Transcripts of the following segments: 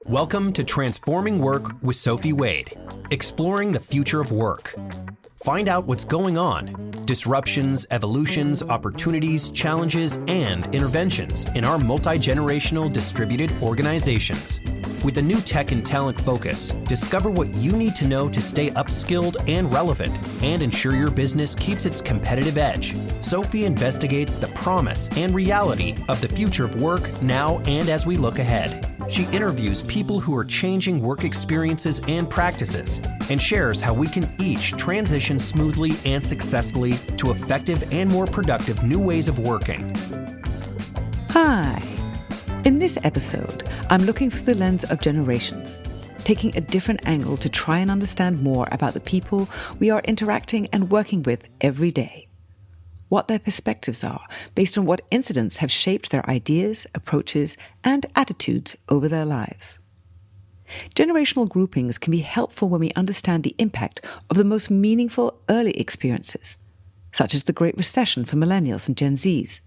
Welcome to Transforming Work with Sophie Wade, exploring the future of work. Find out what's going on, disruptions, evolutions, opportunities, challenges, and interventions in our multi-generational distributed organizations. With a new tech and talent focus, discover what you need to know to stay upskilled and relevant and ensure your business keeps its competitive edge. Sophie investigates the promise and reality of the future of work now and as we look ahead. She interviews people who are changing work experiences and practices and shares how we can each transition smoothly and successfully to effective and more productive new ways of working. Hi. In this episode, I'm looking through the lens of generations, taking a different angle to try and understand more about the people we are interacting and working with every day. What their perspectives are based on what incidents have shaped their ideas, approaches, and attitudes over their lives. Generational groupings can be helpful when we understand the impact of the most meaningful early experiences, such as the Great Recession for millennials and Gen Zs,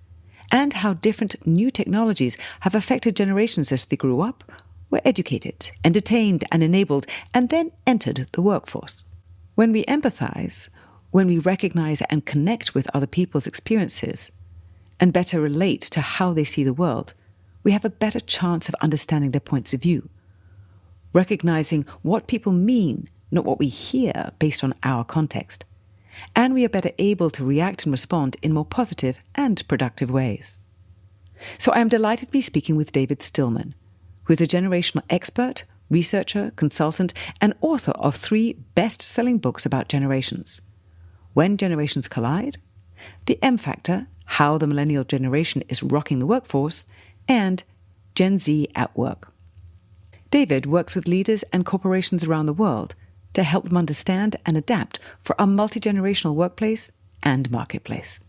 and how different new technologies have affected generations as they grew up, were educated, entertained, and enabled, and then entered the workforce. When we empathize, when we recognize and connect with other people's experiences, and better relate to how they see the world, we have a better chance of understanding their points of view, recognizing what people mean, not what we hear based on our context. And we are better able to react and respond in more positive and productive ways. So I am delighted to be speaking with David Stillman, who is a generational expert, researcher, consultant, and author of 3 best-selling books about generations: When Generations Collide, The M Factor, How the Millennial Generation is Rocking the Workforce, and Gen Z at Work. David works with leaders and corporations around the world to help them understand and adapt for a multi-generational workplace and marketplace.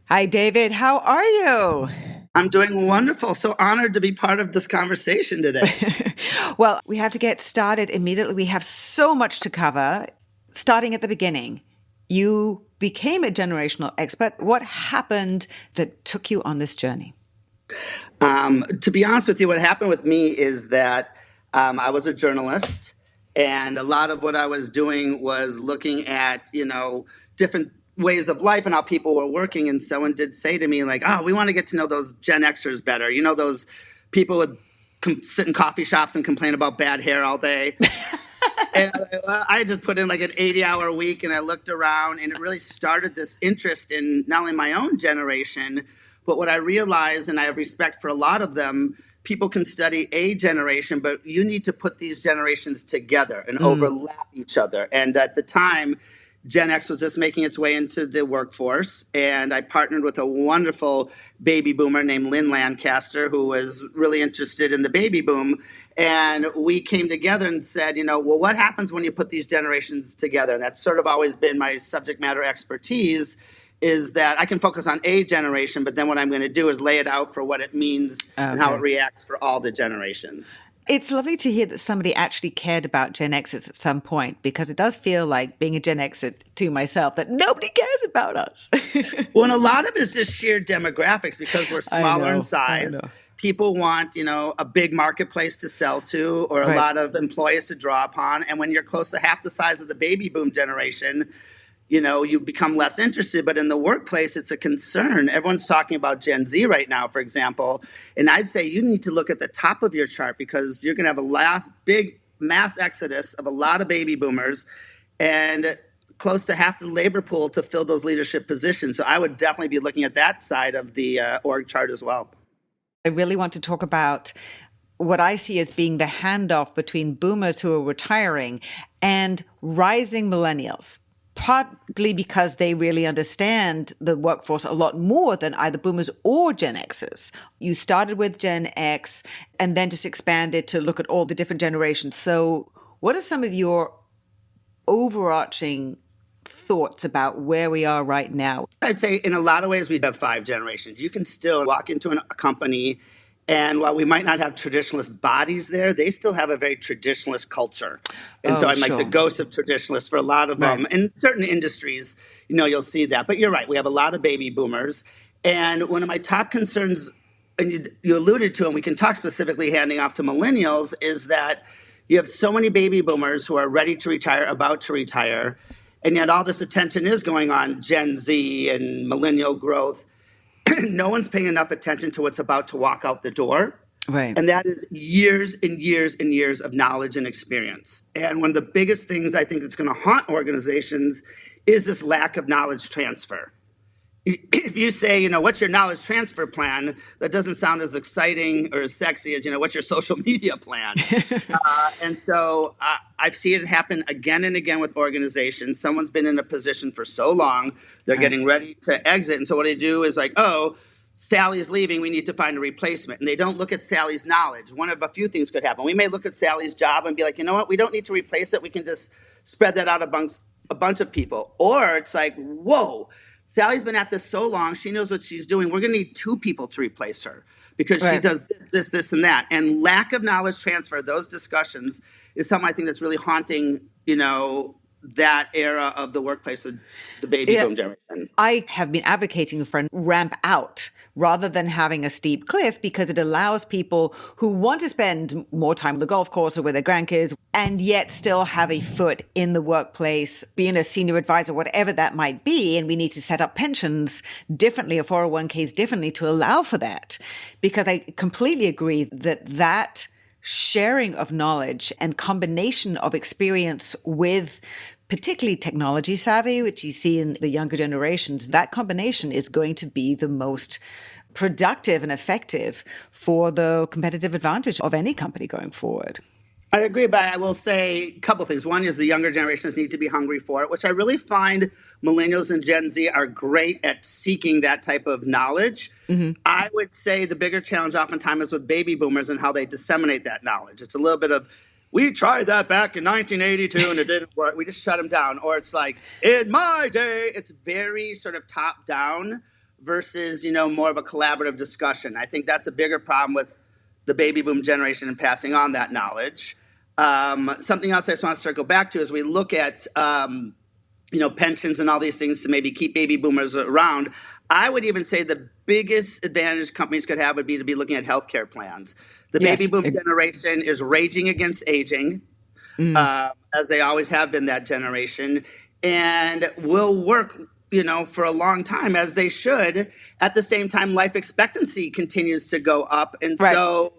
Hi, David. How are you? I'm doing wonderful. So honored to be part of this conversation today. Well, we have to get started immediately. We have so much to cover. Starting at the beginning, you became a generational expert. What happened that took you on this journey? To be honest with you, what happened with me is that I was a journalist. And a lot of what I was doing was looking at, different ways of life and how people were working. And someone did say to me, like, oh, we want to get to know those Gen Xers better. Those people would sit in coffee shops and complain about bad hair all day. And I just put in like an 80-hour week, and I looked around, and it really started this interest in not only my own generation, but what I realized, and I have respect for a lot of them, people can study a generation, but you need to put these generations together and overlap each other. And at the time, Gen X was just making its way into the workforce. And I partnered with a wonderful baby boomer named Lynn Lancaster, who was really interested in the baby boom. And we came together and said, well, what happens when you put these generations together? And that's sort of always been my subject matter expertise, is that I can focus on a generation, but then what I'm going to do is lay it out for what it means and how it reacts for all the generations. It's lovely to hear that somebody actually cared about Gen Xers at some point, because it does feel like, being a Gen Xer to myself, that nobody cares about us. Well, and a lot of it is just sheer demographics, because we're smaller in size. People want, a big marketplace to sell to, or a lot of employees to draw upon. And when you're close to half the size of the baby boom generation, you become less interested. But in the workplace, it's a concern. Everyone's talking about Gen Z right now, for example. And I'd say you need to look at the top of your chart, because you're going to have big mass exodus of a lot of baby boomers and close to half the labor pool to fill those leadership positions. So I would definitely be looking at that side of the org chart as well. I really want to talk about what I see as being the handoff between boomers who are retiring and rising millennials, partly because they really understand the workforce a lot more than either boomers or Gen Xers. You started with Gen X and then just expanded to look at all the different generations. So what are some of your overarching thoughts about where we are right now? I'd say in a lot of ways we have 5 generations. You can still walk into a company, and while we might not have traditionalist bodies there, they still have a very traditionalist culture. And so I'm like the ghost of traditionalists for a lot of them. In certain industries, you'll see that. But you're right, we have a lot of baby boomers. And one of my top concerns and you alluded to, and we can talk specifically handing off to millennials, is that you have so many baby boomers who are ready to retire, about to retire, and yet all this attention is going on Gen Z and millennial growth. No one's paying enough attention to what's about to walk out the door. Right. And that is years and years and years of knowledge and experience. And one of the biggest things I think that's going to haunt organizations is this lack of knowledge transfer. If you say, what's your knowledge transfer plan, that doesn't sound as exciting or as sexy as, what's your social media plan? And so I've seen it happen again and again with organizations. Someone's been in a position for so long, they're getting ready to exit. And so what they do is like, oh, Sally's leaving, we need to find a replacement. And they don't look at Sally's knowledge. One of a few things could happen. We may look at Sally's job and be like, you know what, we don't need to replace it. We can just spread that out amongst a bunch of people. Or it's like, whoa, Sally's been at this so long, she knows what she's doing. We're going to need 2 people to replace her because she does this, and that. And lack of knowledge transfer, those discussions, is something I think that's really haunting, that era of the workplace, the baby boom generation. I have been advocating for a ramp out rather than having a steep cliff because it allows people who want to spend more time on the golf course or with their grandkids and yet still have a foot in the workplace, being a senior advisor, whatever that might be. And we need to set up pensions differently or 401ks differently to allow for that. Because I completely agree that sharing of knowledge and combination of experience with particularly technology savvy, which you see in the younger generations, that combination is going to be the most productive and effective for the competitive advantage of any company going forward. I agree, but I will say a couple things. One is the younger generations need to be hungry for it, which I really find millennials and Gen Z are great at seeking that type of knowledge. Mm-hmm. I would say the bigger challenge oftentimes is with baby boomers and how they disseminate that knowledge. It's a little bit of, we tried that back in 1982 and it didn't work. We just shut them down. Or it's like, in my day, it's very sort of top down versus, more of a collaborative discussion. I think that's a bigger problem with the baby boom generation and passing on that knowledge. Something else I just want to circle back to is we look at, pensions and all these things to maybe keep baby boomers around. I would even say the biggest advantage companies could have would be to be looking at healthcare plans. The baby boom generation is raging against aging, as they always have been that generation, and will work, for a long time, as they should. At the same time, life expectancy continues to go up. And so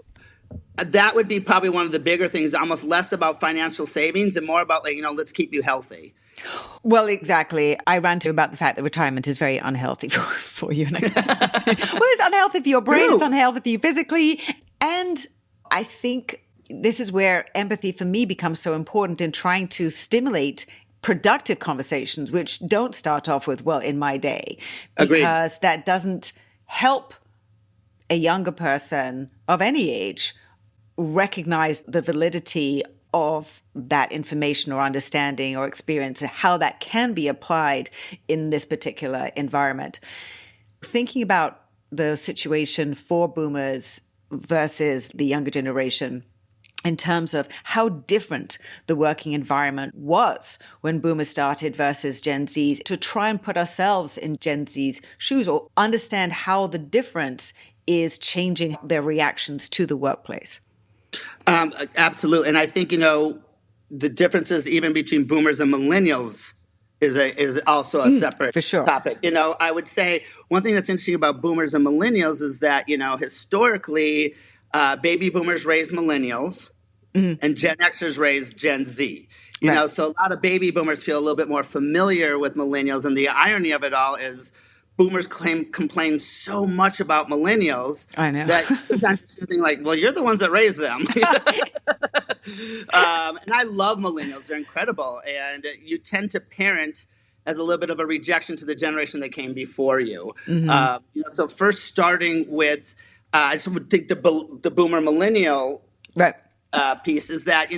that would be probably one of the bigger things, almost less about financial savings and more about let's keep you healthy. Well, exactly. I ranted about the fact that retirement is very unhealthy for you. Well, it's unhealthy for your brain. It's unhealthy for you physically. And I think this is where empathy for me becomes so important in trying to stimulate productive conversations, which don't start off with, well, in my day. Because Agreed. That doesn't help a younger person of any age recognize the validity of that information or understanding or experience and how that can be applied in this particular environment. Thinking about the situation for boomers versus the younger generation in terms of how different the working environment was when boomers started versus Gen Z, to try and put ourselves in Gen Z's shoes or understand how the difference is changing their reactions to the workplace. Absolutely. And I think, the differences even between boomers and millennials is also a separate for sure. topic. I would say one thing that's interesting about boomers and millennials is that, historically, baby boomers raised millennials and Gen Xers raised Gen Z. So a lot of baby boomers feel a little bit more familiar with millennials. And the irony of it all is boomers complain so much about millennials. I know. That sometimes it's something like, well, you're the ones that raised them. And I love millennials. They're incredible. And you tend to parent as a little bit of a rejection to the generation that came before you. So first starting with, I just would think the boomer millennial piece is that,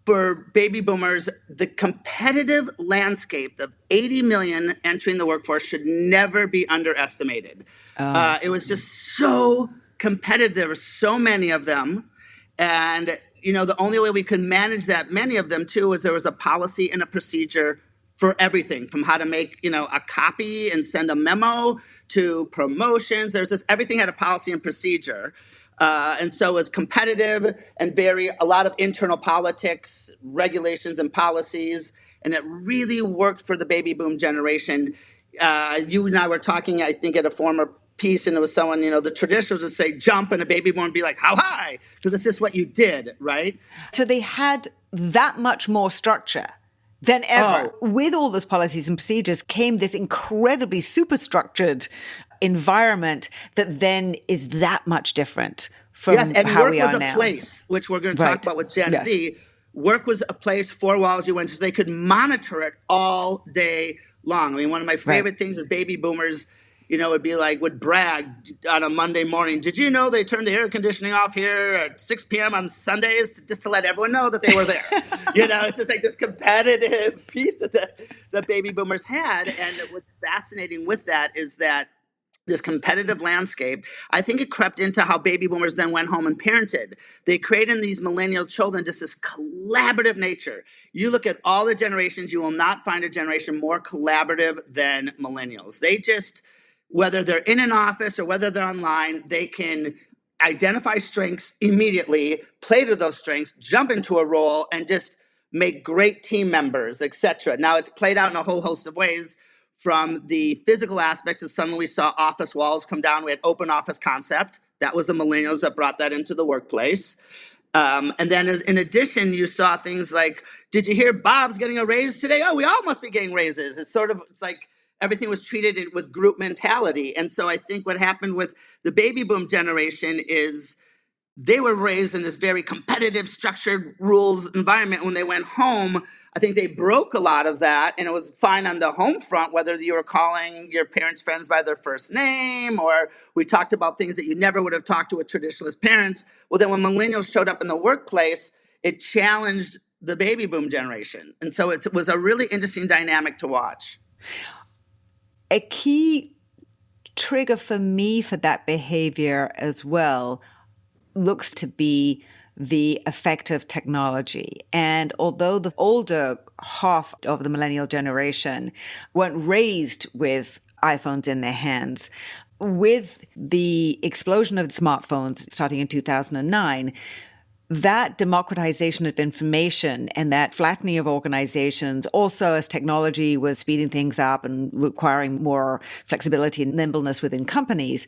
for baby boomers, the competitive landscape of 80 million entering the workforce should never be underestimated. It was just so competitive. There were so many of them. And, the only way we could manage that many of them, too, was there was a policy and a procedure for everything, from how to make, a copy and send a memo to promotions. There's this, everything had a policy and procedure. And so it was competitive and a lot of internal politics, regulations and policies. And it really worked for the baby boom generation. You and I were talking, I think, at a former piece, and it was someone, the traditionalists would say jump, and a baby boom would be like, how high? Because it's just what you did, right? So they had that much more structure than ever. With all those policies and procedures came this incredibly superstructured environment that then is that much different from yes, and how work we was are a now. place, which we're going to talk about with Gen Yes. Z. Work was a place, 4 walls you went to, so they could monitor it all day long. I mean, one of my favorite things is baby boomers, would brag on a Monday morning. Did you know they turned the air conditioning off here at 6 p.m. on Sundays just to let everyone know that they were there? It's just like this competitive piece that the baby boomers had. And what's fascinating with that is that this competitive landscape, I think it crept into how baby boomers then went home and parented. They created in these millennial children just this collaborative nature. You look at all the generations, you will not find a generation more collaborative than millennials. They just, whether they're in an office or whether they're online, they can identify strengths immediately, play to those strengths, jump into a role, and just make great team members, etc. Now, it's played out in a whole host of ways. From the physical aspects, as suddenly we saw office walls come down. We had open office concept. That was the millennials that brought that into the workplace. And then in addition, you saw things like, did you hear Bob's getting a raise today? Oh, we all must be getting raises. It's like everything was treated with group mentality. And so I think what happened with the baby boom generation is they were raised in this very competitive, structured rules environment. When they went home, I think they broke a lot of that, and it was fine on the home front, whether you were calling your parents' friends by their first name, or we talked about things that you never would have talked to with traditionalist parents. Well, then when millennials showed up in the workplace, it challenged the baby boom generation. And so it was a really interesting dynamic to watch. A key trigger for me for that behavior as well looks to be the effect of technology. And although the older half of the millennial generation weren't raised with iPhones in their hands, with the explosion of smartphones starting in 2009, that democratization of information and that flattening of organizations, also as technology was speeding things up and requiring more flexibility and nimbleness within companies,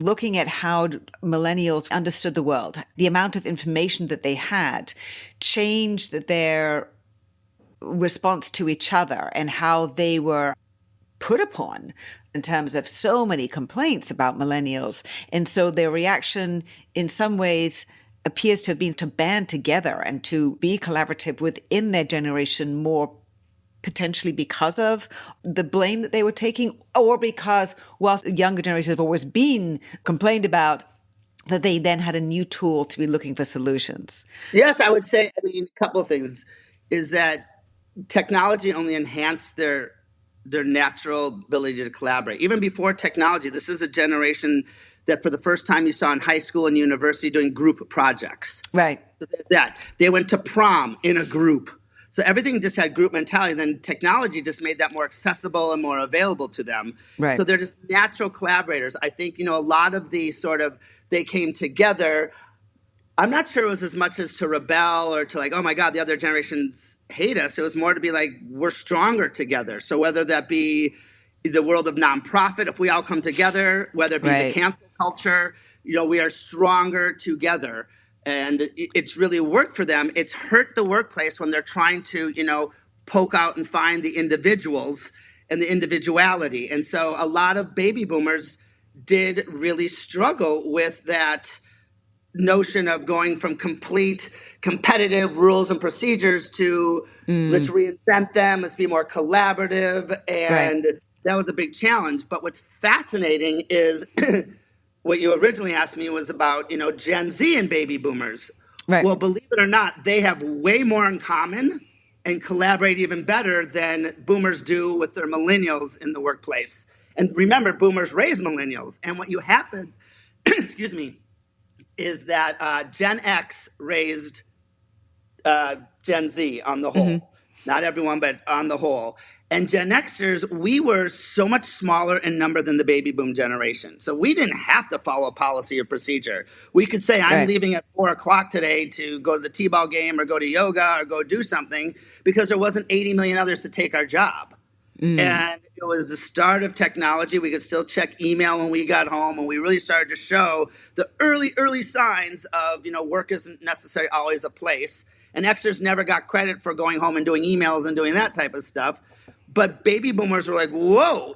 looking at how millennials understood the world, the amount of information that they had changed their response to each other and how they were put upon in terms of so many complaints about millennials. And so their reaction in some ways appears to have been to band together and to be collaborative within their generation more, potentially because of the blame that they were taking, or because whilst younger generations have always been complained about, that they then had a new tool to be looking for solutions. Yes, I would say, a couple of things is that technology only enhanced their natural ability to collaborate. Even before technology, this is a generation that for the first time you saw in high school and university doing group projects. Right. So that they went to prom in a group. So everything just had group mentality. Then technology just made that more accessible and more available to them. Right. So they're just natural collaborators. I think, a lot of the they came together. I'm not sure it was as much as to rebel or to like, oh my God, the other generations hate us. It was more to be like, we're stronger together. So whether that be the world of nonprofit, if we all come together, whether it be the cancel culture, we are stronger together. And it's really worked for them. It's hurt the workplace when they're trying to, poke out and find the individuals and the individuality. And so a lot of baby boomers did really struggle with that notion of going from complete competitive rules and procedures to let's reinvent them, let's be more collaborative. And that was a big challenge. But what's fascinating is what you originally asked me was about, Gen Z and baby boomers. Right. Well, believe it or not, they have way more in common and collaborate even better than boomers do with their millennials in the workplace. And remember, boomers raised millennials. And what you happened, excuse me, is that Gen X raised Gen Z on the whole. Not everyone, but on the whole. And Gen Xers, we were so much smaller in number than the baby boom generation. So we didn't have to follow policy or procedure. We could say, I'm leaving at 4 o'clock today to go to the T-ball game or go to yoga or go do something, because there wasn't 80 million others to take our job. And it was the start of technology. We could still check email when we got home, and we really started to show the early signs of, work isn't necessarily always a place. And Xers never got credit for going home and doing emails and doing that type of stuff. But baby boomers were like, whoa,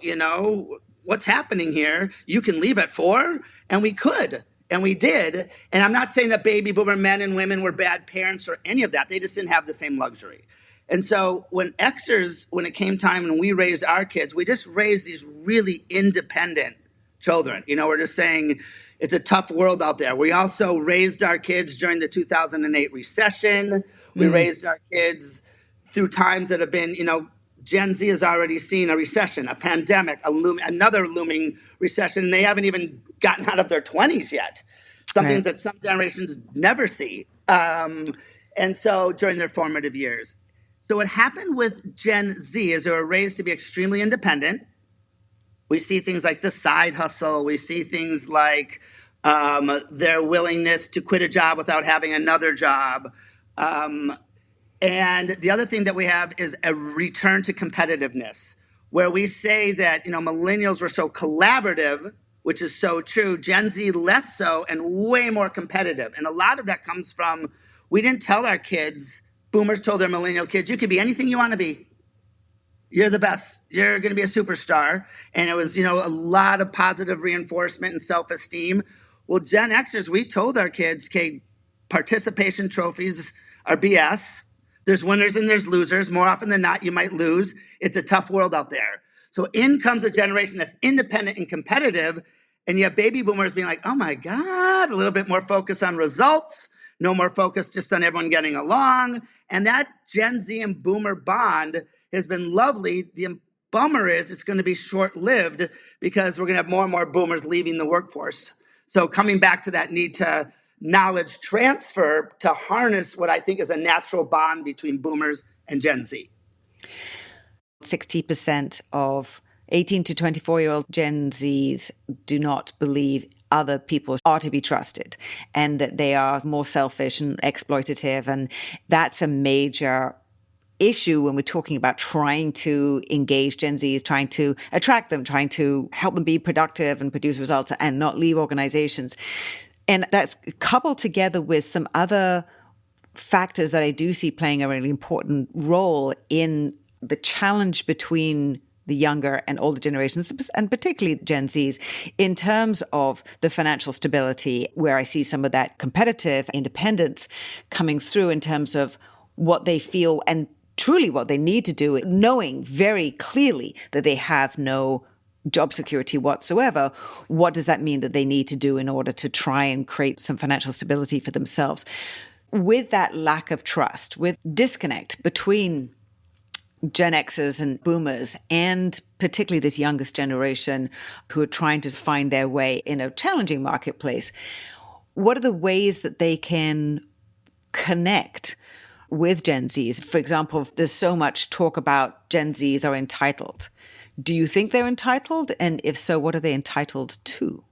what's happening here? You can leave at 4? And we could. And we did. And I'm not saying that baby boomer men and women were bad parents or any of that. They just didn't have the same luxury. And so when it came time and we raised our kids, we just raised these really independent children. We're just saying it's a tough world out there. We also raised our kids during the 2008 recession. We raised our kids through times that have been, Gen Z has already seen a recession, a pandemic, another looming recession, and they haven't even gotten out of their 20s yet. Something that some generations never see. And so during their formative years. So what happened with Gen Z is they were raised to be extremely independent. We see things like the side hustle. We see things like their willingness to quit a job without having another job. And the other thing that we have is a return to competitiveness, where we say that, millennials were so collaborative, which is so true. Gen Z less so and way more competitive. And a lot of that comes from, we didn't tell our kids, boomers told their millennial kids, you could be anything you want to be. You're the best. You're going to be a superstar. And it was, a lot of positive reinforcement and self-esteem. Well, Gen Xers, we told our kids, okay, participation trophies are BS. There's winners and there's losers. More often than not, you might lose. It's a tough world out there. So in comes a generation that's independent and competitive. And you have baby boomers being like, oh my God, a little bit more focus on results. No more focus just on everyone getting along. And that Gen Z and boomer bond has been lovely. The bummer is it's going to be short-lived because we're going to have more and more boomers leaving the workforce. So coming back to that need to knowledge transfer to harness what I think is a natural bond between boomers and Gen Z. 60% of 18 to 24-year-old Gen Zs do not believe other people are to be trusted and that they are more selfish and exploitative. And that's a major issue when we're talking about trying to engage Gen Zs, trying to attract them, trying to help them be productive and produce results and not leave organizations. And that's coupled together with some other factors that I do see playing a really important role in the challenge between the younger and older generations, and particularly Gen Zs, in terms of the financial stability, where I see some of that competitive independence coming through in terms of what they feel and truly what they need to do, knowing very clearly that they have no job security whatsoever. What does that mean that they need to do in order to try and create some financial stability for themselves? With that lack of trust, with disconnect between Gen Xers and boomers, and particularly this youngest generation who are trying to find their way in a challenging marketplace, what are the ways that they can connect with Gen Zs? For example, there's so much talk about Gen Zs are entitled. Do you think they're entitled? And if so, what are they entitled to?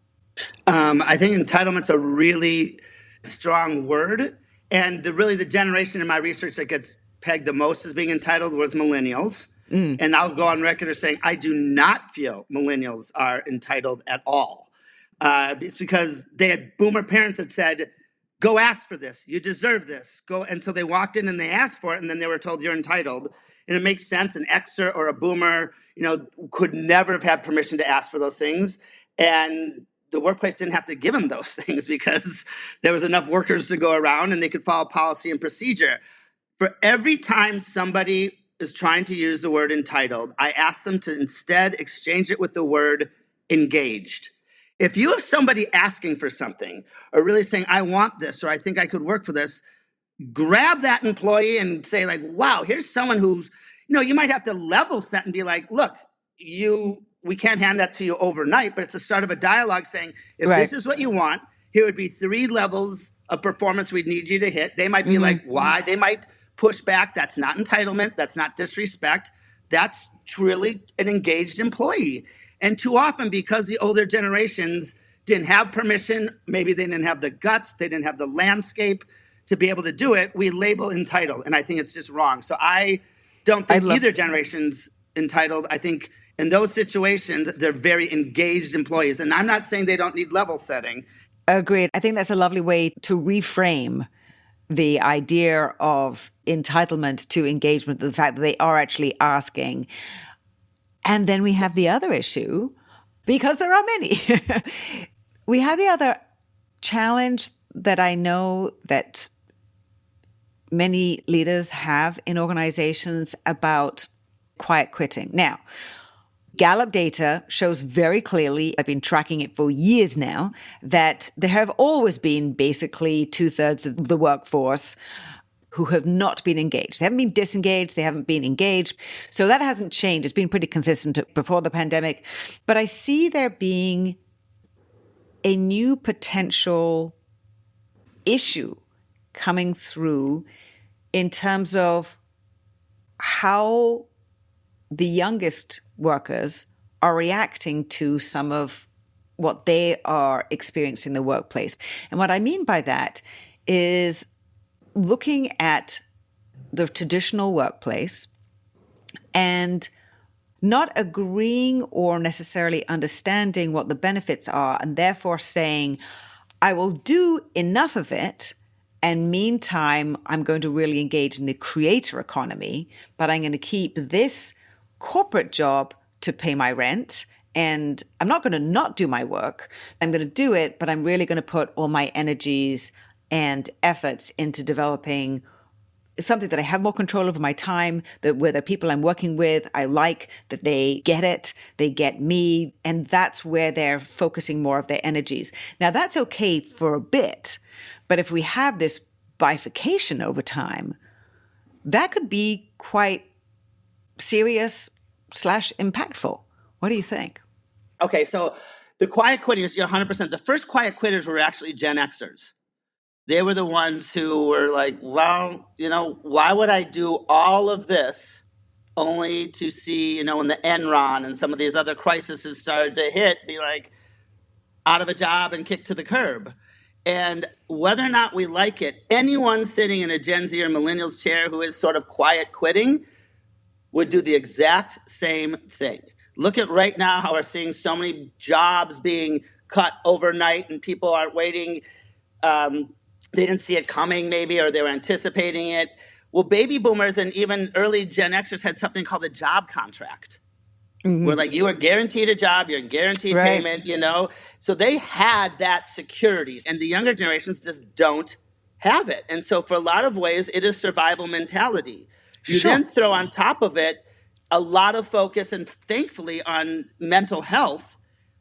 I think entitlement's a really strong word. And the generation in my research that gets pegged the most as being entitled was millennials. And I'll go on record as saying I do not feel millennials are entitled at all. It's because they had boomer parents that said, go ask for this. You deserve this. Go. And so they walked in and they asked for it, and then they were told you're entitled. And it makes sense. An Xer or a boomer, could never have had permission to ask for those things. And the workplace didn't have to give them those things because there was enough workers to go around and they could follow policy and procedure. For every time somebody is trying to use the word entitled, I ask them to instead exchange it with the word engaged. If you have somebody asking for something or really saying, I want this, or I think I could work for this, grab that employee and say like, wow, here's someone who's, you might have to level set and be like, look, we can't hand that to you overnight, but it's the start of a dialogue saying, if this is what you want, here would be 3 levels of performance we'd need you to hit. They might be like, why? They might push back. That's not entitlement. That's not disrespect. that's truly an engaged employee. And too often, because the older generations didn't have permission, maybe they didn't have the guts, they didn't have the landscape to be able to do it, we label entitled. And I think it's just wrong. So I don't think either generation's entitled. I think in those situations, they're very engaged employees. And I'm not saying they don't need level setting. Agreed. I think that's a lovely way to reframe the idea of entitlement to engagement, the fact that they are actually asking. And then we have the other issue, because there are many. We have the other challenge that I know that many leaders have in organizations about quiet quitting. Now, Gallup data shows very clearly, I've been tracking it for years now, that there have always been basically 2/3 of the workforce who have not been engaged. They haven't been disengaged, they haven't been engaged. So that hasn't changed. It's been pretty consistent before the pandemic. But I see there being a new potential issue coming through in terms of how the youngest workers are reacting to some of what they are experiencing in the workplace. And what I mean by that is looking at the traditional workplace and not agreeing or necessarily understanding what the benefits are, and therefore saying, I will do enough of it, and meantime, I'm going to really engage in the creator economy, but I'm going to keep this corporate job to pay my rent, and I'm not going to not do my work. I'm going to do it, but I'm really going to put all my energies and efforts into developing something that I have more control over my time, that where the people I'm working with, I like, that they get it, they get me, and that's where they're focusing more of their energies. Now, that's okay for a bit, but if we have this bifurcation over time, that could be quite serious / impactful. What do you think? Okay, so the quiet quitters, you're 100%. The first quiet quitters were actually Gen Xers. They were the ones who were like, well, why would I do all of this only to see, when the Enron and some of these other crises started to hit, be like out of a job and kicked to the curb. And whether or not we like it, anyone sitting in a Gen Z or millennials chair who is sort of quiet quitting would do the exact same thing. Look at right now how we're seeing so many jobs being cut overnight and people aren't waiting. They didn't see it coming maybe, or they were anticipating it. Well, baby boomers and even early Gen Xers had something called a job contract. Mm-hmm. Where like you are guaranteed a job, you're guaranteed payment, So they had that security, and the younger generations just don't have it. And so for a lot of ways, it is survival mentality. You then throw on top of it a lot of focus, and thankfully, on mental health.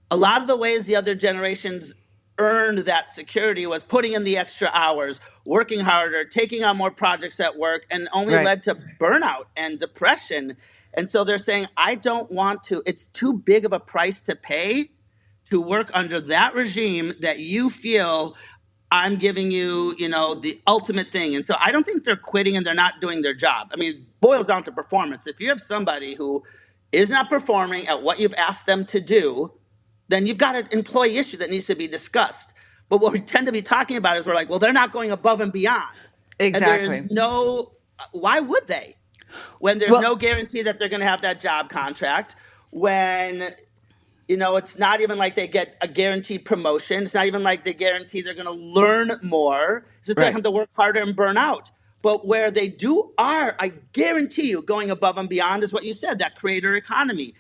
A lot of the ways the other generations earned that security was putting in the extra hours, working harder, taking on more projects at work, and only led to burnout and depression. And so they're saying, I don't want to, it's too big of a price to pay to work under that regime that you feel I'm giving you, the ultimate thing. And so I don't think they're quitting and they're not doing their job. I mean, it boils down to performance. If you have somebody who is not performing at what you've asked them to do, then you've got an employee issue that needs to be discussed. But what we tend to be talking about is we're like, well, they're not going above and beyond. Exactly. And why would they? When there's no guarantee that they're going to have that job contract, when, it's not even like they get a guaranteed promotion. It's not even like they guarantee they're going to learn more. It's just they have to work harder and burn out. But where they I guarantee you, going above and beyond is what you said, that creator economy.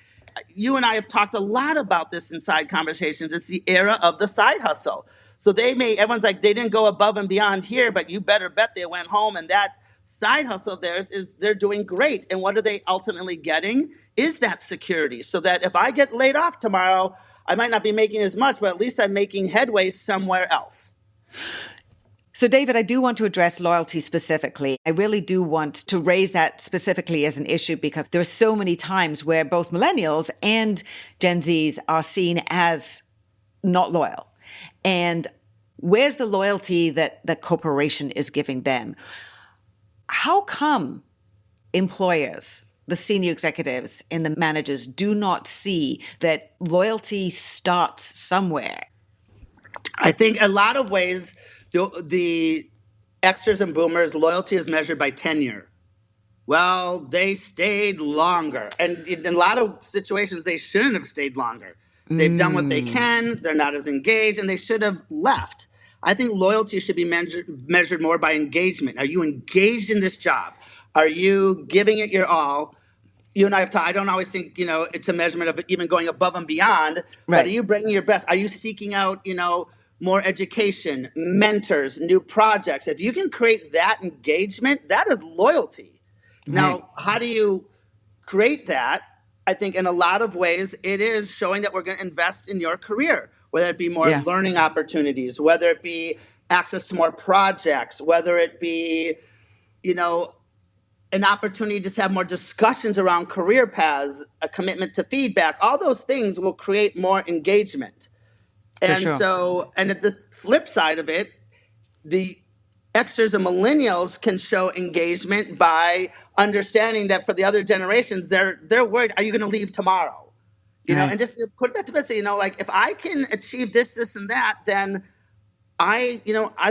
You and I have talked a lot about this in side conversations. It's the era of the side hustle. So everyone's like, they didn't go above and beyond here, but you better bet they went home, and that side hustle of theirs they're doing great. And what are they ultimately getting is that security, so that if I get laid off tomorrow, I might not be making as much, but at least I'm making headway somewhere else. So, David, I do want to address loyalty specifically. I really do want to raise that specifically as an issue, because there are so many times where both millennials and Gen Zs are seen as not loyal. And where's the loyalty that the corporation is giving them? How come employers the senior executives and the managers do not see that loyalty starts somewhere? I think a lot of ways, the Xers and boomers, loyalty is measured by tenure. Well, they stayed longer. And in a lot of situations, they shouldn't have stayed longer. They've done what they can. They're not as engaged, and they should have left. I think loyalty should be measured more by engagement. Are you engaged in this job? Are you giving it your all? You and I have talked. I don't always think, it's a measurement of even going above and beyond. Right. But are you bringing your best? Are you seeking out, more education, mentors, new projects? If you can create that engagement, that is loyalty. Right. Now, how do you create that? I think in a lot of ways, it is showing that we're going to invest in your career, whether it be more learning opportunities, whether it be access to more projects, whether it be, an opportunity to just have more discussions around career paths, a commitment to feedback. All those things will create more engagement. And and at the flip side of it, the Xers and millennials can show engagement by understanding that for the other generations, they're worried, are you going to leave tomorrow? And just put that to bed. So, if I can achieve this, and that, then I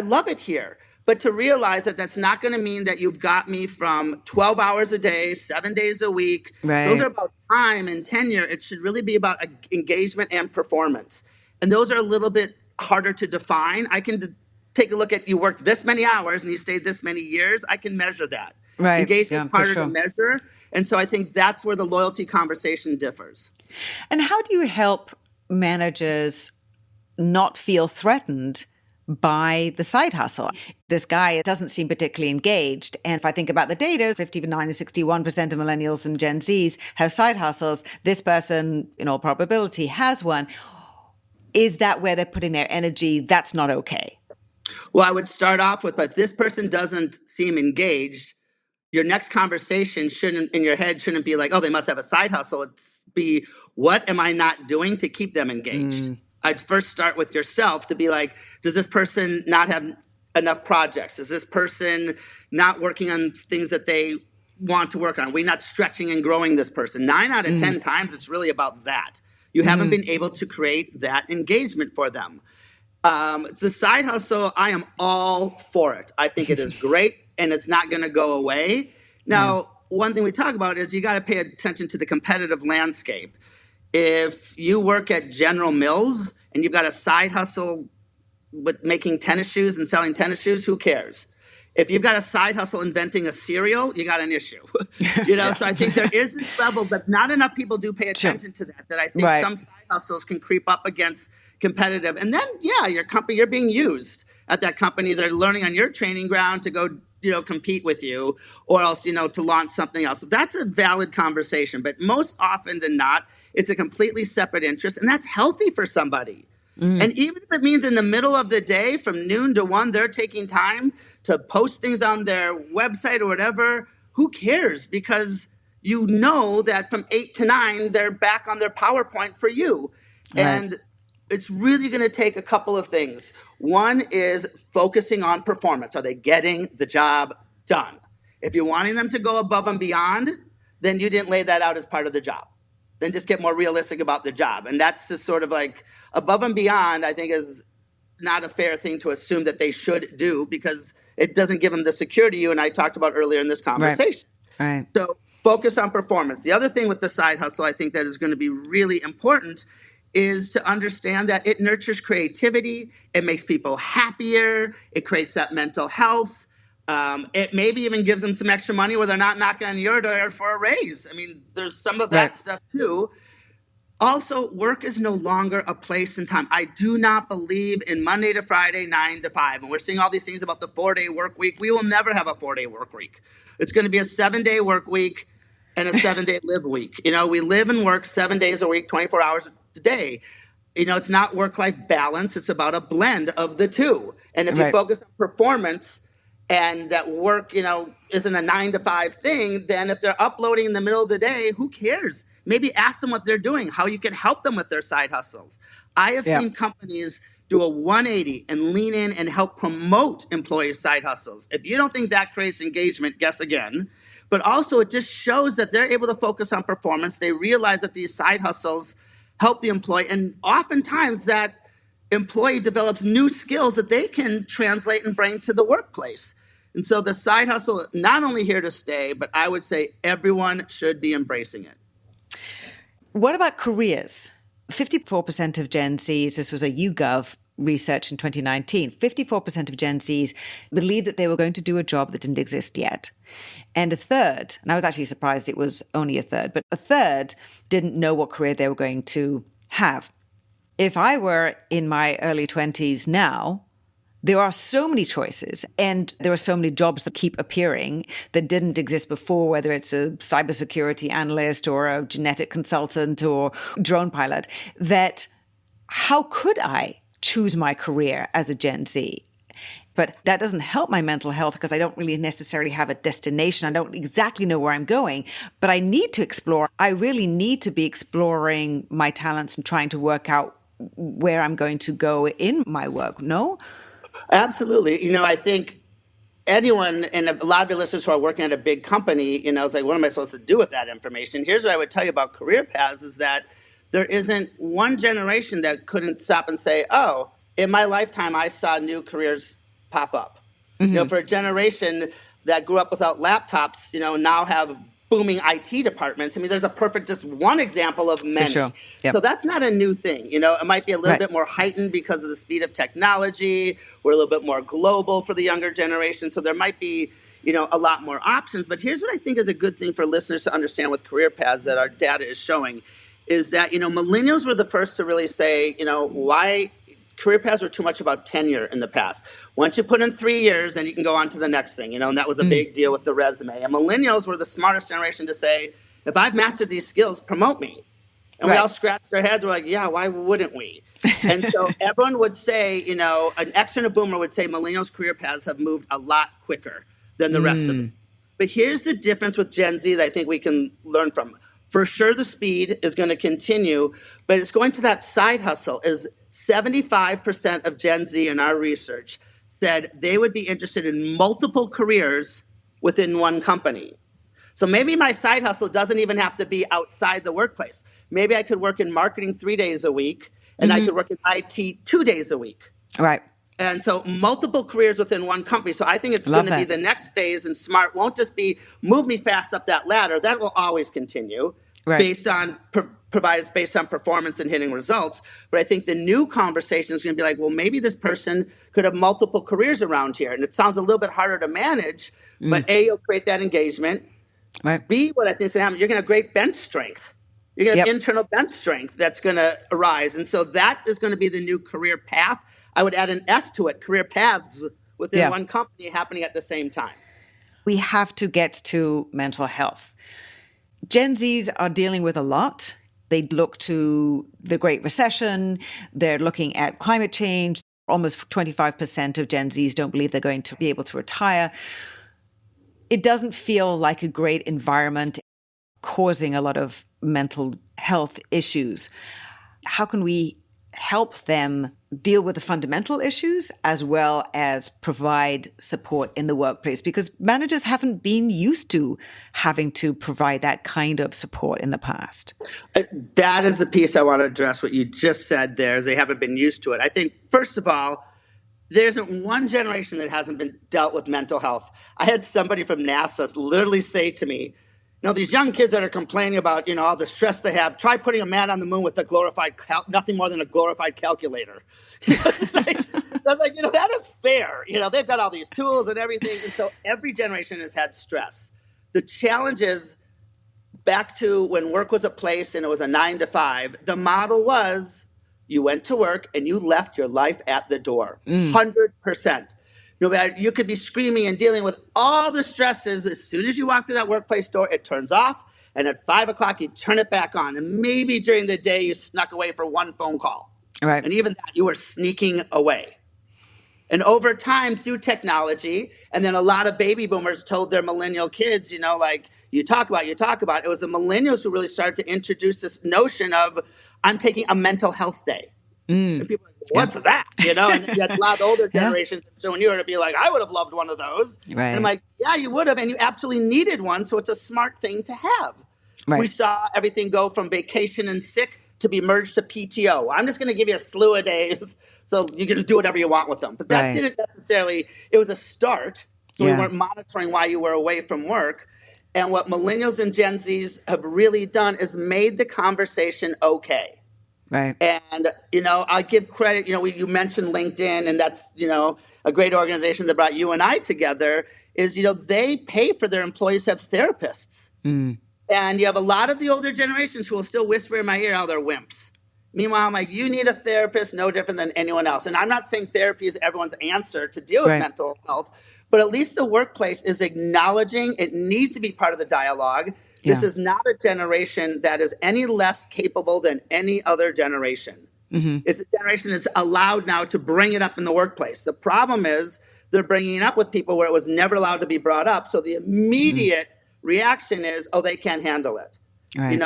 love it here. But to realize that that's not going to mean that you've got me from 12 hours a day, 7 days a week. Right. Those are about time and tenure. It should really be about engagement and performance. And those are a little bit harder to define. I can take a look at, you worked this many hours and you stayed this many years. I can measure that. Right. Engagement is harder to measure. And so I think that's where the loyalty conversation differs. And how do you help managers not feel threatened by the side hustle? This guy doesn't seem particularly engaged. And if I think about the data, 59 and 61% of millennials and Gen Zs have side hustles. This person, in all probability, has one. Is that where they're putting their energy? That's not okay. Well, I would start off with, but if this person doesn't seem engaged, your next conversation in your head shouldn't be like, oh, they must have a side hustle. It's be, what am I not doing to keep them engaged? I'd first start with yourself to be like, does this person not have enough projects? Is this person not working on things that they want to work on? Are we not stretching and growing this person? 9 out of 10 times, it's really about that. You haven't been able to create that engagement for them. The side hustle, I am all for it. I think it is great, and it's not going to go away. Now, one thing we talk about is you got to pay attention to the competitive landscape. If you work at General Mills and you've got a side hustle with making tennis shoes and selling tennis shoes, who cares? If you've got a side hustle inventing a cereal, you got an issue. So I think there is this level, but not enough people do pay attention to that I think some side hustles can creep up against competitive. And then, your company, you're being used at that company. They're learning on your training ground to go, compete with you, or else, to launch something else. So that's a valid conversation. But most often than not, it's a completely separate interest, and that's healthy for somebody. And even if it means in the middle of the day from noon to 1, they're taking time to post things on their website or whatever, who cares? Because you know that from 8 to 9, they're back on their PowerPoint for you. Right. And it's really going to take a couple of things. One is focusing on performance. Are they getting the job done? If you're wanting them to go above and beyond, then you didn't lay that out as part of the job. Then just get more realistic about the job. And that's just sort of like above and beyond, I think, is not a fair thing to assume that they should do, because it doesn't give them the security you and I talked about earlier in this conversation. Right. So focus on performance. The other thing with the side hustle, I think that is going to be really important, is to understand that it nurtures creativity. It makes people happier. It creates that mental health. It maybe even gives them some extra money where they're not knocking on your door for a raise. I mean, there's some of that stuff too. Also, work is no longer a place and time. I do not believe in Monday to Friday, 9 to 5. And we're seeing all these things about the 4-day work week. We will never have a 4-day work week. It's going to be a 7-day work week and a 7-day live week. We live and work 7 days a week, 24 hours a day. It's not work-life balance. It's about a blend of the two. And if you focus on performance, and that work, isn't a 9 to 5 thing, then if they're uploading in the middle of the day, who cares? Maybe ask them what they're doing, how you can help them with their side hustles. I have seen companies do a 180 and lean in and help promote employees' side hustles. If you don't think that creates engagement, guess again. but also it just shows that they're able to focus on performance. They realize that these side hustles help the employee, and oftentimes that employee develops new skills that they can translate and bring to the workplace. And so the side hustle is not only here to stay, but I would say everyone should be embracing it. What about careers? 54% of Gen Zs, this was a YouGov research in 2019, 54% of Gen Zs believed that they were going to do a job that didn't exist yet. And a third, and I was actually surprised it was only a third, but a third didn't know what career they were going to have. If I were in my early 20s now, there are so many choices and there are so many jobs that keep appearing that didn't exist before, whether it's a cybersecurity analyst or a genetic consultant or drone pilot, that how could I choose my career as a Gen Z? But that doesn't help my mental health because I don't really necessarily have a destination. I don't exactly know where I'm going, but I need to explore. I really need to be exploring my talents and trying to work out where I'm going to go in my work. No? Absolutely. I think anyone, and a lot of your listeners who are working at a big company, it's like, what am I supposed to do with that information? Here's what I would tell you about career paths is that there isn't one generation that couldn't stop and say, oh, in my lifetime, I saw new careers pop up. Mm-hmm. For a generation that grew up without laptops, now have booming IT departments. I mean, there's just one example of many. For sure. Yep. So that's not a new thing. It might be a little bit more heightened because of the speed of technology. We're a little bit more global for the younger generation. So there might be, a lot more options. But here's what I think is a good thing for listeners to understand with career paths that our data is showing is that, millennials were the first to really say, why career paths were too much about tenure in the past. Once you put in 3 years, then you can go on to the next thing, and that was a big deal with the resume. And millennials were the smartest generation to say, if I've mastered these skills, promote me. And we all scratched our heads. We're like, yeah, why wouldn't we? And so everyone would say, an X and a boomer would say millennials' career paths have moved a lot quicker than the rest of them. But here's the difference with Gen Z that I think we can learn from. For sure, the speed is going to continue, but it's going to that side hustle. Is 75% of Gen Z in our research said they would be interested in multiple careers within one company. So maybe my side hustle doesn't even have to be outside the workplace. Maybe I could work in marketing 3 days a week, and I could work in IT 2 days a week. Right. And so multiple careers within one company. So I think it's going to be the next phase, and smart won't just be move me fast up that ladder. That will always continue based on provided it's based on performance and hitting results. But I think the new conversation is going to be like, well, maybe this person could have multiple careers around here. And it sounds a little bit harder to manage, but A, you'll create that engagement. Right. B, what I think is going to happen, you're going to have great bench strength. You're going to have internal bench strength that's going to arise. And so that is going to be the new career path. I would add an S to it, career paths within one company happening at the same time. We have to get to mental health. Gen Zs are dealing with a lot. They look to the Great Recession. They're looking at climate change. Almost 25% of Gen Zs don't believe they're going to be able to retire. It doesn't feel like a great environment, causing a lot of mental health issues. How can we help them deal with the fundamental issues as well as provide support in the workplace? Because managers haven't been used to having to provide that kind of support in the past. That is the piece I want to address, what you just said there, is they haven't been used to it. I think, first of all, there isn't one generation that hasn't been dealt with mental health. I had somebody from NASA literally say to me, these young kids that are complaining about, all the stress they have, try putting a man on the moon with a glorified, nothing more than a glorified calculator. That's like, that is fair. They've got all these tools and everything. And so every generation has had stress. The challenge is back to when work was a place and it was a 9 to 5, the model was you went to work and you left your life at the door, 100%. You could be screaming and dealing with all the stresses. As soon as you walk through that workplace door, it turns off. And at 5 o'clock, you turn it back on. And maybe during the day, you snuck away for one phone call. Right. And even that, you were sneaking away. And over time, through technology, and then a lot of baby boomers told their millennial kids, you talk about. It was the millennials who really started to introduce this notion of, I'm taking a mental health day. And people are like, what's that? And you had a lot of the older generations. So when you were to be like, I would have loved one of those. Right. And I'm like, yeah, you would have. And you absolutely needed one. So it's a smart thing to have. Right. We saw everything go from vacation and sick to be merged to PTO. I'm just going to give you a slew of days so you can just do whatever you want with them. But that didn't necessarily, it was a start. So we weren't monitoring why you were away from work. And what millennials and Gen Zs have really done is made the conversation okay. Right. And, I give credit, you mentioned LinkedIn, and that's, a great organization that brought you and I together, is, they pay for their employees to have therapists. And you have a lot of the older generations who will still whisper in my ear, oh, they're wimps. Meanwhile, I'm like, you need a therapist no different than anyone else. And I'm not saying therapy is everyone's answer to deal with mental health, but at least the workplace is acknowledging it needs to be part of the dialogue. Yeah. This is not a generation that is any less capable than any other generation. It's a generation that's allowed now to bring it up in the workplace. The problem is they're bringing it up with people where it was never allowed to be brought up. So the immediate reaction is, oh, they can't handle it. Right.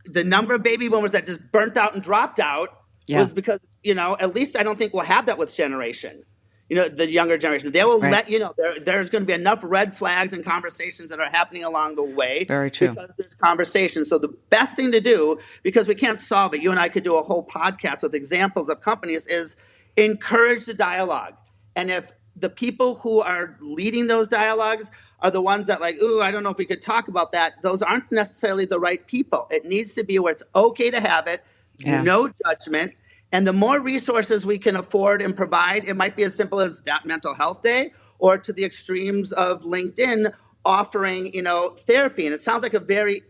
The number of baby boomers that just burnt out and dropped out was because, at least I don't think we'll have that with generation. The younger generation. They will let there's going to be enough red flags and conversations that are happening along the way. Very true. Because there's conversation. So the best thing to do, because we can't solve it, you and I could do a whole podcast with examples of companies, is encourage the dialogue. And if the people who are leading those dialogues are the ones that ooh, I don't know if we could talk about that, those aren't necessarily the right people. It needs to be where it's okay to have it, no judgment. And the more resources we can afford and provide, it might be as simple as that mental health day, or to the extremes of LinkedIn offering, therapy. And it sounds like a very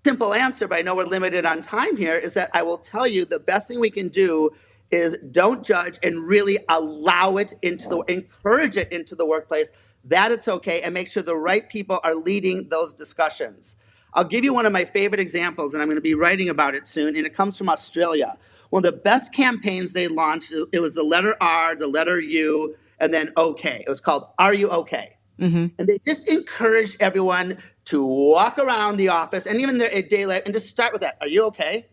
simple answer, but I know we're limited on time here, is that I will tell you the best thing we can do is don't judge and really allow it encourage it into the workplace, that it's okay, and make sure the right people are leading those discussions. I'll give you one of my favorite examples, and I'm going to be writing about it soon, and it comes from Australia. One of the best campaigns they launched, it was the letter R, the letter U, and then OK. It was called Are You OK? And they just encouraged everyone to walk around the office and even a day later and just start with that. Are you OK?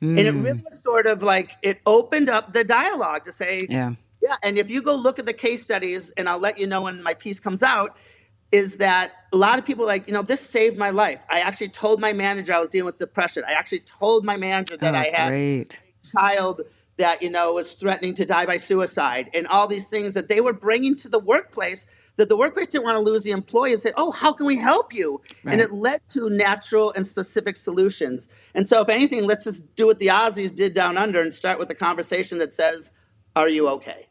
And it really was sort of it opened up the dialogue to say, yeah. And if you go look at the case studies, and I'll let you know when my piece comes out, is that a lot of people this saved my life. I actually told my manager I was dealing with depression. I actually told my manager that I had a child that, was threatening to die by suicide, and all these things that they were bringing to the workplace, that the workplace didn't want to lose the employee, and said, oh, how can we help you? Right. And it led to natural and specific solutions. And so if anything, let's just do what the Aussies did down under and start with a conversation that says, are you okay?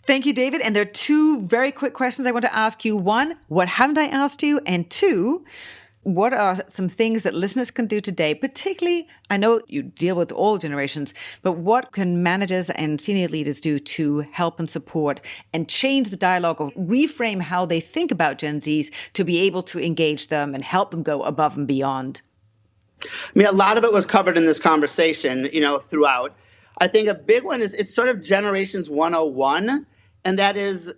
Thank you, David. And there are two very quick questions I want to ask you. One, what haven't I asked you? And two, what are some things that listeners can do today? Particularly, I know you deal with all generations, but what can managers and senior leaders do to help and support and change the dialogue, or reframe how they think about Gen Zs to be able to engage them and help them go above and beyond? I mean, a lot of it was covered in this conversation, throughout. I think a big one is it's sort of Generations 101, and that is,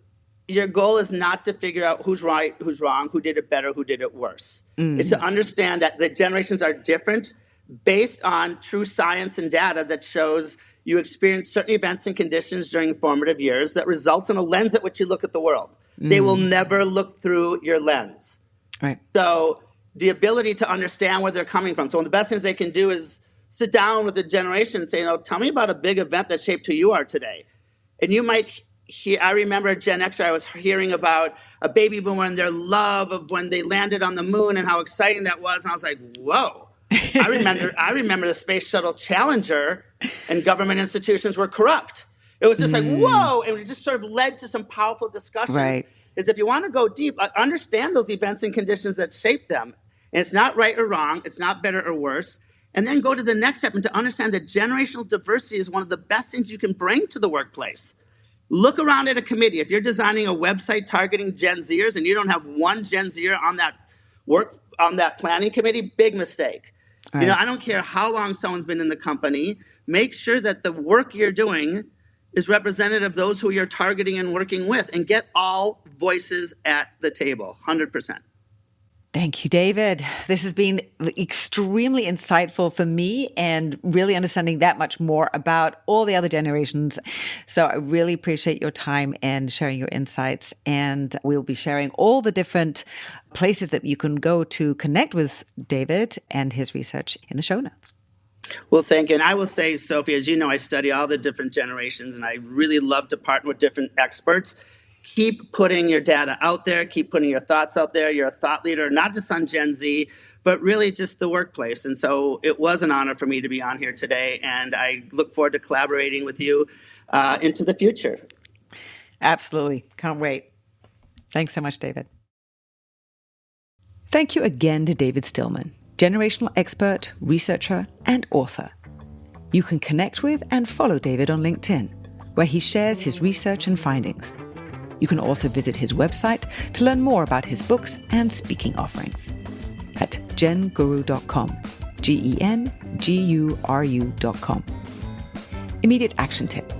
your goal is not to figure out who's right, who's wrong, who did it better, who did it worse. It's to understand that the generations are different based on true science and data that shows you experience certain events and conditions during formative years that results in a lens at which you look at the world. They will never look through your lens. Right. So the ability to understand where they're coming from. So one of the best things they can do is sit down with the generation and say, tell me about a big event that shaped who you are today. And you might I remember a Gen Xer, I was hearing about a baby boomer and their love of when they landed on the moon and how exciting that was. And I was like, whoa. I remember the Space Shuttle Challenger, and government institutions were corrupt. It was just like, whoa. And it just sort of led to some powerful discussions. Right. Is if you want to go deep, understand those events and conditions that shape them. And it's not right or wrong. It's not better or worse. And then go to the next step and to understand that generational diversity is one of the best things you can bring to the workplace. Look around at a committee. If you're designing a website targeting Gen Zers and you don't have one Gen Zer on that planning committee, big mistake. Right. I don't care how long someone's been in the company. Make sure that the work you're doing is representative of those who you're targeting and working with, and get all voices at the table, 100%. Thank you, David. This has been extremely insightful for me and really understanding that much more about all the other generations. So I really appreciate your time and sharing your insights. And we'll be sharing all the different places that you can go to connect with David and his research in the show notes. Well, thank you. And I will say, Sophie, as you know, I study all the different generations, and I really love to partner with different experts. Keep putting your data out there. Keep putting your thoughts out there. You're a thought leader, not just on Gen Z, but really just the workplace. And so it was an honor for me to be on here today, and I look forward to collaborating with you into the future. Absolutely. Can't wait. Thanks so much, David. Thank you again to David Stillman, generational expert, researcher, and author. You can connect with and follow David on LinkedIn, where he shares his research and findings. You can also visit his website to learn more about his books and speaking offerings at genguru.com, GENGURU.com. Immediate action tip.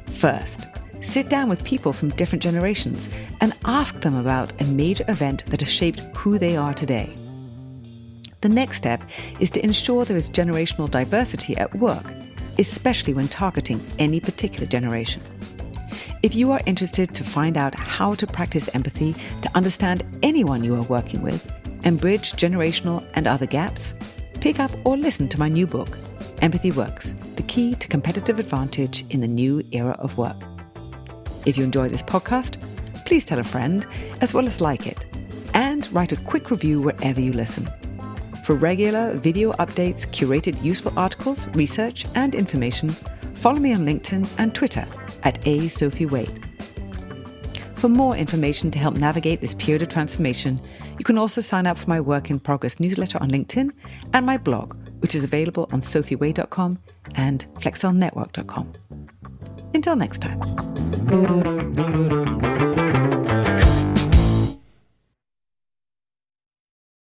First, sit down with people from different generations and ask them about a major event that has shaped who they are today. The next step is to ensure there is generational diversity at work, especially when targeting any particular generation. If you are interested to find out how to practice empathy to understand anyone you are working with and bridge generational and other gaps, pick up or listen to my new book, Empathy Works, The Key to Competitive Advantage in the New Era of Work. If you enjoy this podcast, please tell a friend, as well as like it, and write a quick review wherever you listen. For regular video updates, curated useful articles, research, and information, follow me on LinkedIn and Twitter at @SophieWade. For more information to help navigate this period of transformation, you can also sign up for my Work in Progress newsletter on LinkedIn and my blog, which is available on sophiewade.com and flexcelnetwork.com. Until next time.